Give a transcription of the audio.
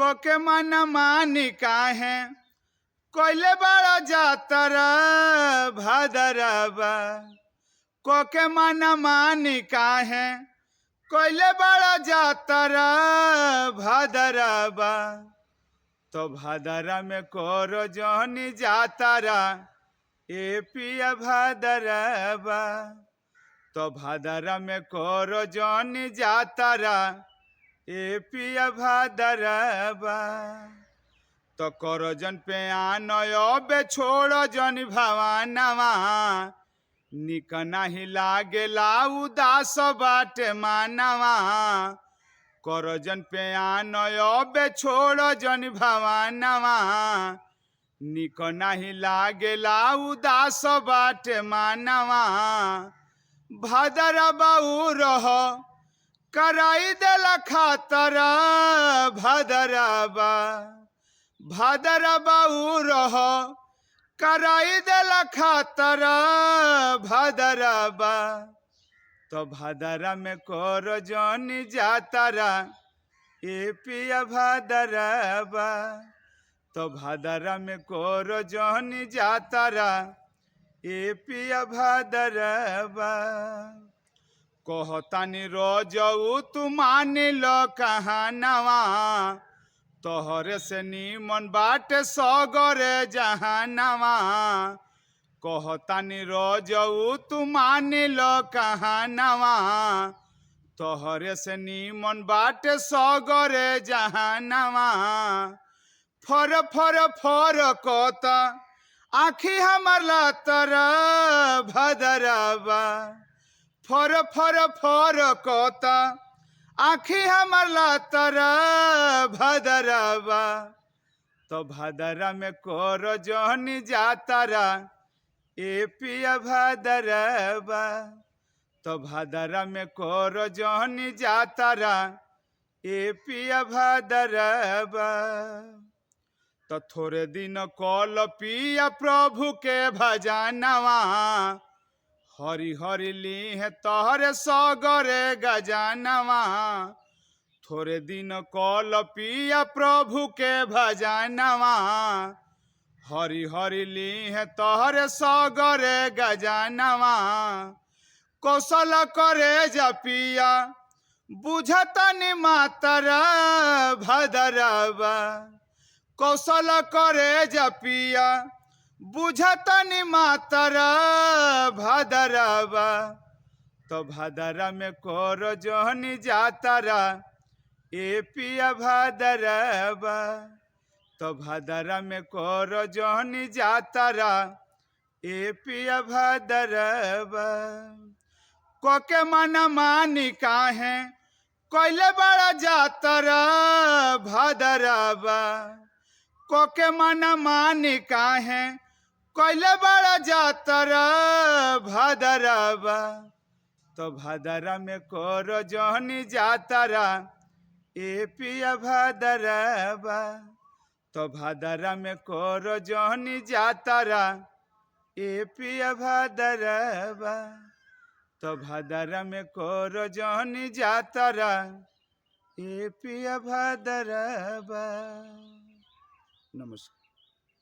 कोके मन मानी काहे कोइले बड़ा जातर भदरबा। कोके मन मानी काहे कोइले बड़ा जातर भदरबा। तो भदरा में कोरो जोहनी जातारा ए पिया भदरबा। तो भदरा में कोरो जोहनी जातारा ए पिया भदरबा। तो करो जन पे आनो बे छोड़ो जन भवानवा। निक नहीं लागेला उदास बाटे मानवा। करो जन पे आनो बे छोड़ो जन भवानवा। निक नहीं लागेला उदास बाटे मानवा। भदरबा रहो कराई देला खातर भदरबा। भदरबा रहो कराई देला खातर भदरबा। तो भदरा में कोरो जोनी जातारा ए पिया भदरबा। तो भदरा में कोरो जोनी जातारा ए पिया भदरबा। कहतानी रोजऊ तू मान लो कहानवा। तोहरे से नीमन बाटे सगरे जहानवा। कहतानी रोजऊ तू मान लो कहानवा। तोहरे से नीमन बाटे सगरे जहानवा। फर फर फर कोता आखी हमर लातर भदरबा। फर फर फर कोता आखी हमर लातर भदरबा। तो भदरा में कोरो जोहनी जातारा ए पिया भदरबा। तो भदरा में कोरो जोहनी जातारा ए पिया भदरबा। तो थोड़े दिन कल पिया प्रभु के भजनवा। हरि हरि ली है तोहरे सगरे गजनवा। थोड़े दिन कल पिया प्रभु के भजनवा। हरि हरि ली है तोहरे सगरे गजनवा। कौशल करे जपिया बुझतनी मातर भदरबा। कौशल करे जपिया बुझतनी मातर भदरबा। तो भदरा में कोरो जोहनी जातारा ए पिया भदरबा। तो भदरा में कोरो जोहनी जातारा ए पिया भदरबा। कोके मन मानी काहे कोइले बड़ा जातारा भदरबा। कोके मन मानी काहे कोइले बड़ा जातारा भदरबा। तो भदरा में कोरो जोहनी जातारा ए पिया भदरबा। तो भदरा में कोरो जोहनी जातारा ए पिया भदरबा। तो भदरा में कोरो जोहनी जातारा ए पिया भदरबा। नमस्कार।